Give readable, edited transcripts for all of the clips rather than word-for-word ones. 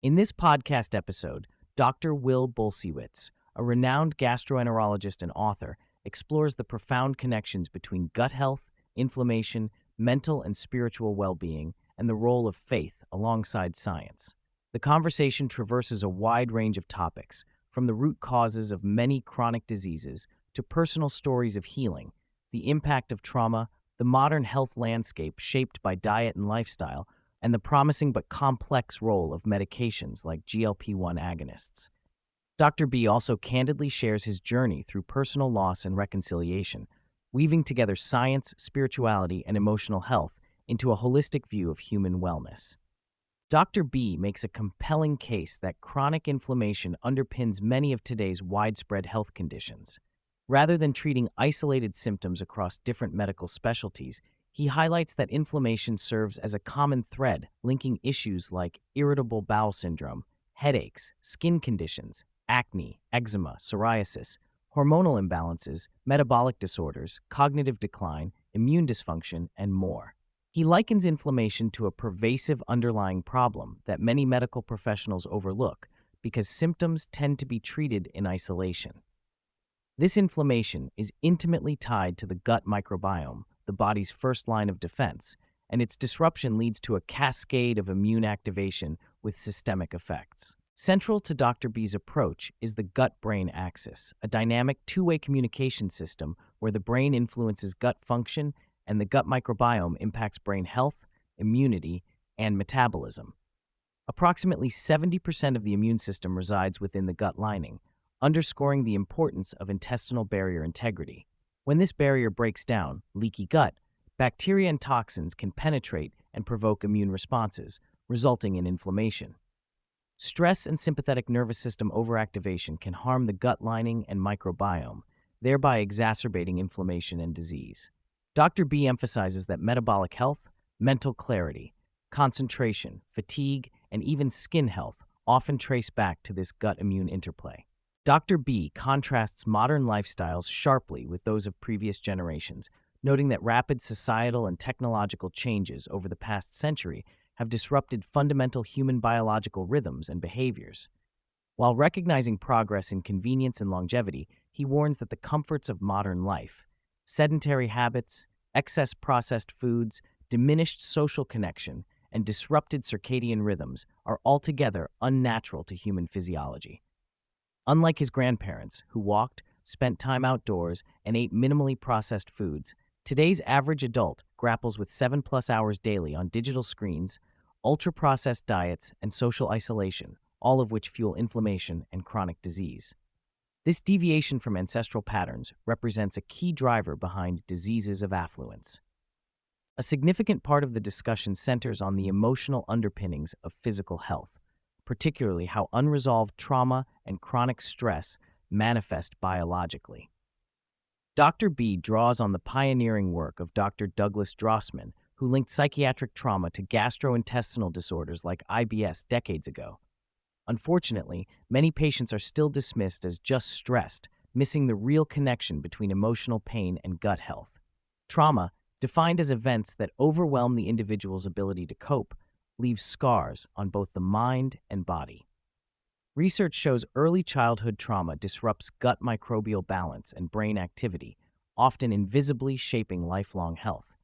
In this podcast episode, Dr. Will Bulsiewicz, a renowned gastroenterologist and author, explores the profound connections between gut health, inflammation, mental and spiritual well-being, and the role of faith alongside science. The conversation traverses a wide range of topics, from the root causes of many chronic diseases to personal stories of healing, the impact of trauma, the modern health landscape shaped by diet and lifestyle, and the promising but complex role of medications like GLP-1 agonists. Dr. B also candidly shares his journey through personal loss and reconciliation, weaving together science, spirituality, and emotional health into a holistic view of human wellness. Dr. B makes a compelling case that chronic inflammation underpins many of today's widespread health conditions. Rather than treating isolated symptoms across different medical specialties, he highlights that inflammation serves as a common thread linking issues like irritable bowel syndrome, headaches, skin conditions, acne, eczema, psoriasis, hormonal imbalances, metabolic disorders, cognitive decline, immune dysfunction, and more. He likens inflammation to a pervasive underlying problem that many medical professionals overlook because symptoms tend to be treated in isolation. This inflammation is intimately tied to the gut microbiome, the body's first line of defense, and its disruption leads to a cascade of immune activation with systemic effects. Central to Dr. B's approach is the gut-brain axis, a dynamic two-way communication system where the brain influences gut function and the gut microbiome impacts brain health, immunity, and metabolism. Approximately 70% of the immune system resides within the gut lining, underscoring the importance of intestinal barrier integrity. When this barrier breaks down, leaky gut, bacteria and toxins can penetrate and provoke immune responses, resulting in inflammation. Stress and sympathetic nervous system overactivation can harm the gut lining and microbiome, thereby exacerbating inflammation and disease. Dr. B emphasizes that metabolic health, mental clarity, concentration, fatigue, and even skin health often trace back to this gut-immune interplay. Dr. B contrasts modern lifestyles sharply with those of previous generations, noting that rapid societal and technological changes over the past century have disrupted fundamental human biological rhythms and behaviors. While recognizing progress in convenience and longevity, he warns that the comforts of modern life, sedentary habits, excess processed foods, diminished social connection, and disrupted circadian rhythms are altogether unnatural to human physiology. Unlike his grandparents, who walked, spent time outdoors, and ate minimally processed foods, today's average adult grapples with 7+ hours daily on digital screens, ultra-processed diets, and social isolation, all of which fuel inflammation and chronic disease. This deviation from ancestral patterns represents a key driver behind diseases of affluence. A significant part of the discussion centers on the emotional underpinnings of physical health, particularly how unresolved trauma and chronic stress manifest biologically. Dr. B draws on the pioneering work of Dr. Douglas Drossman, who linked psychiatric trauma to gastrointestinal disorders like IBS decades ago. Unfortunately, many patients are still dismissed as just stressed, missing the real connection between emotional pain and gut health. Trauma, defined as events that overwhelm the individual's ability to cope, leaves scars on both the mind and body. Research shows early childhood trauma disrupts gut microbial balance and brain activity, often invisibly shaping lifelong health.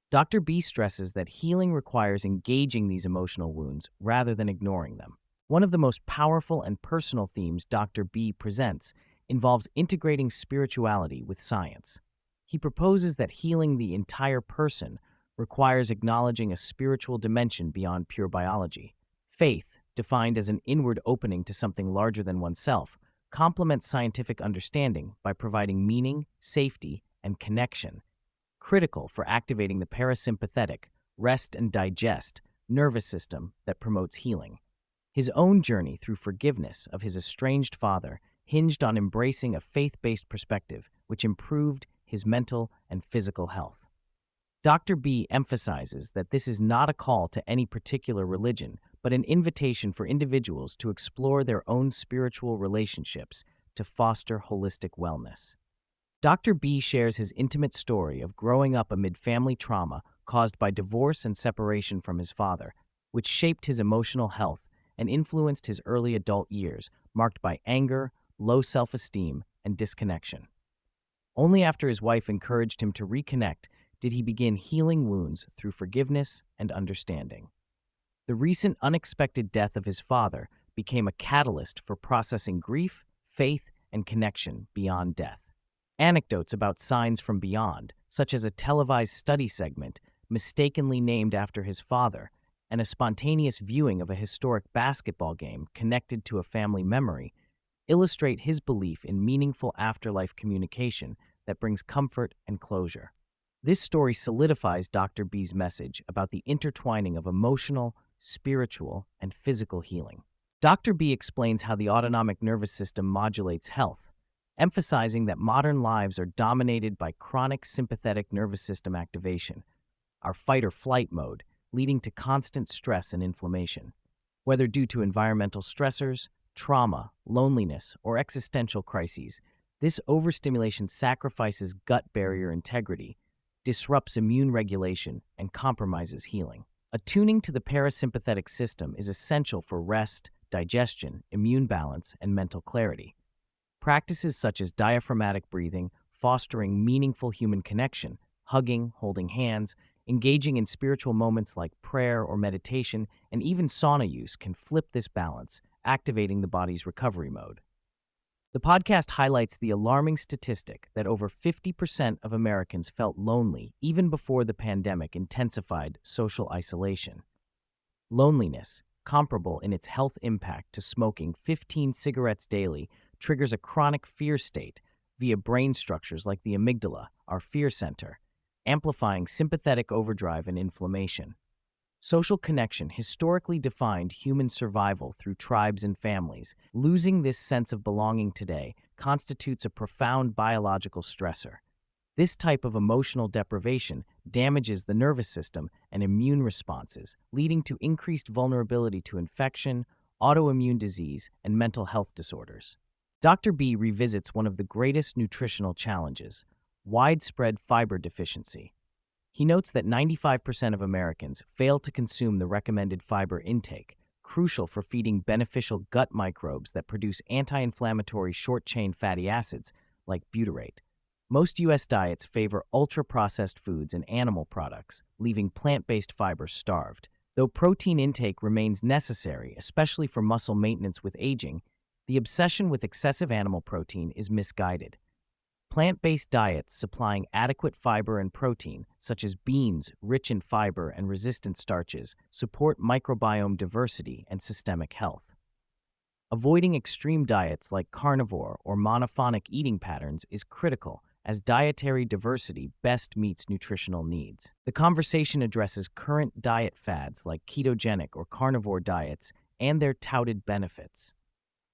Dr. B stresses that healing requires engaging these emotional wounds rather than ignoring them. One of the most powerful and personal themes Dr. B presents involves integrating spirituality with science. He proposes that healing the entire person requires acknowledging a spiritual dimension beyond pure biology. Faith, defined as an inward opening to something larger than oneself, complements scientific understanding by providing meaning, safety, and connection, critical for activating the parasympathetic, rest and digest, nervous system that promotes healing. His own journey through forgiveness of his estranged father hinged on embracing a faith-based perspective, which improved his mental and physical health. Dr. B emphasizes that this is not a call to any particular religion, but an invitation for individuals to explore their own spiritual relationships to foster holistic wellness. Dr. B shares his intimate story of growing up amid family trauma caused by divorce and separation from his father, which shaped his emotional health and influenced his early adult years, marked by anger, low self-esteem, and disconnection. Only after his wife encouraged him to reconnect did he begin healing wounds through forgiveness and understanding. The recent unexpected death of his father became a catalyst for processing grief, faith, and connection beyond death. Anecdotes about signs from beyond, such as a televised study segment mistakenly named after his father, and a spontaneous viewing of a historic basketball game connected to a family memory, illustrate his belief in meaningful afterlife communication that brings comfort and closure. This story solidifies Dr. B's message about the intertwining of emotional, spiritual, and physical healing. Dr. B explains how the autonomic nervous system modulates health, emphasizing that modern lives are dominated by chronic sympathetic nervous system activation, our fight-or-flight mode, leading to constant stress and inflammation. Whether due to environmental stressors, trauma, loneliness, or existential crises, this overstimulation sacrifices gut barrier integrity, disrupts immune regulation, and compromises healing. Attuning to the parasympathetic system is essential for rest, digestion, immune balance, and mental clarity. Practices such as diaphragmatic breathing, fostering meaningful human connection, hugging, holding hands, engaging in spiritual moments like prayer or meditation, and even sauna use can flip this balance, activating the body's recovery mode. The podcast highlights the alarming statistic that over 50% of Americans felt lonely even before the pandemic intensified social isolation. Loneliness, comparable in its health impact to smoking 15 cigarettes daily, triggers a chronic fear state via brain structures like the amygdala, our fear center, amplifying sympathetic overdrive and inflammation. Social connection historically defined human survival through tribes and families. Losing this sense of belonging today constitutes a profound biological stressor. This type of emotional deprivation damages the nervous system and immune responses, leading to increased vulnerability to infection, autoimmune disease, and mental health disorders. Dr. B revisits one of the greatest nutritional challenges: widespread fiber deficiency. He notes that 95% of Americans fail to consume the recommended fiber intake, crucial for feeding beneficial gut microbes that produce anti-inflammatory short-chain fatty acids like butyrate. Most U.S. diets favor ultra-processed foods and animal products, leaving plant-based fibers starved. Though protein intake remains necessary, especially for muscle maintenance with aging, the obsession with excessive animal protein is misguided. Plant-based diets supplying adequate fiber and protein, such as beans rich in fiber and resistant starches, support microbiome diversity and systemic health. Avoiding extreme diets like carnivore or monophonic eating patterns is critical, as dietary diversity best meets nutritional needs. The conversation addresses current diet fads like ketogenic or carnivore diets and their touted benefits.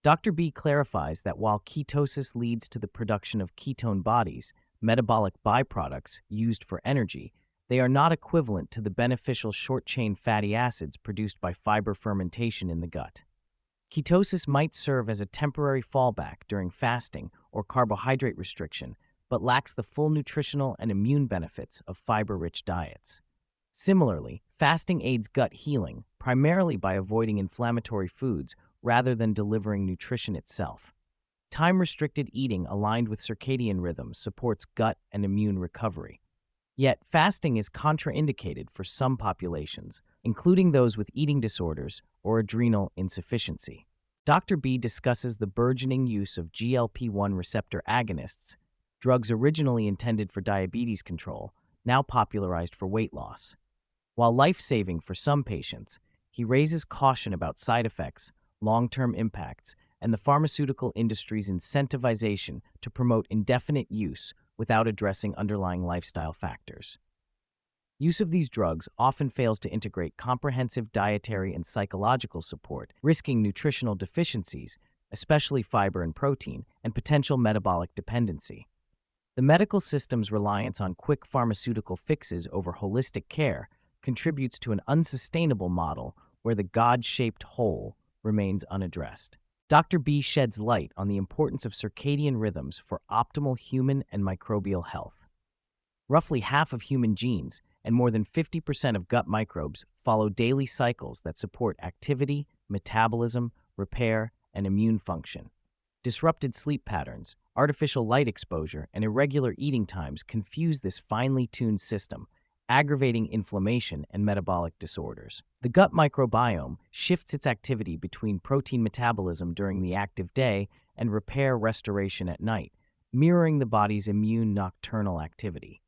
Dr. B clarifies that while ketosis leads to the production of ketone bodies, metabolic byproducts used for energy, they are not equivalent to the beneficial short-chain fatty acids produced by fiber fermentation in the gut. Ketosis might serve as a temporary fallback during fasting or carbohydrate restriction, but lacks the full nutritional and immune benefits of fiber-rich diets. Similarly, fasting aids gut healing, primarily by avoiding inflammatory foods rather than delivering nutrition itself. Time-restricted eating aligned with circadian rhythms supports gut and immune recovery. Yet, fasting is contraindicated for some populations, including those with eating disorders or adrenal insufficiency. Dr. B discusses the burgeoning use of GLP-1 receptor agonists, drugs originally intended for diabetes control, now popularized for weight loss. While life-saving for some patients, he raises caution about side effects, long-term impacts, and the pharmaceutical industry's incentivization to promote indefinite use without addressing underlying lifestyle factors. Use of these drugs often fails to integrate comprehensive dietary and psychological support, risking nutritional deficiencies, especially fiber and protein, and potential metabolic dependency. The medical system's reliance on quick pharmaceutical fixes over holistic care contributes to an unsustainable model where the God-shaped whole remains unaddressed. Dr. B sheds light on the importance of circadian rhythms for optimal human and microbial health. Roughly half of human genes and more than 50% of gut microbes follow daily cycles that support activity, metabolism, repair, and immune function. Disrupted sleep patterns, artificial light exposure, and irregular eating times confuse this finely tuned system, aggravating inflammation and metabolic disorders. The gut microbiome shifts its activity between protein metabolism during the active day and repair restoration at night, mirroring the body's immune nocturnal activity.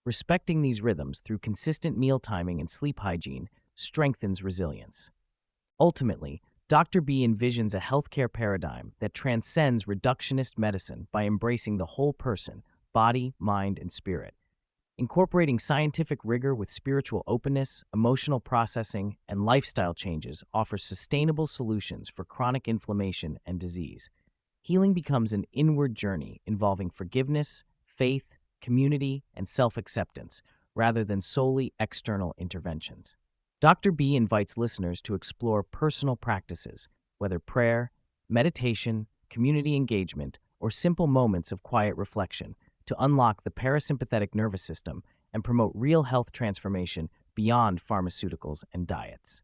Respecting these rhythms through consistent meal timing and sleep hygiene strengthens resilience. Ultimately, Dr. B envisions a healthcare paradigm that transcends reductionist medicine by embracing the whole person, body, mind, and spirit. Incorporating scientific rigor with spiritual openness, emotional processing, and lifestyle changes offers sustainable solutions for chronic inflammation and disease. Healing becomes an inward journey involving forgiveness, faith, community, and self-acceptance, rather than solely external interventions. Dr. B invites listeners to explore personal practices, whether prayer, meditation, community engagement, or simple moments of quiet reflection, to unlock the parasympathetic nervous system and promote real health transformation beyond pharmaceuticals and diets.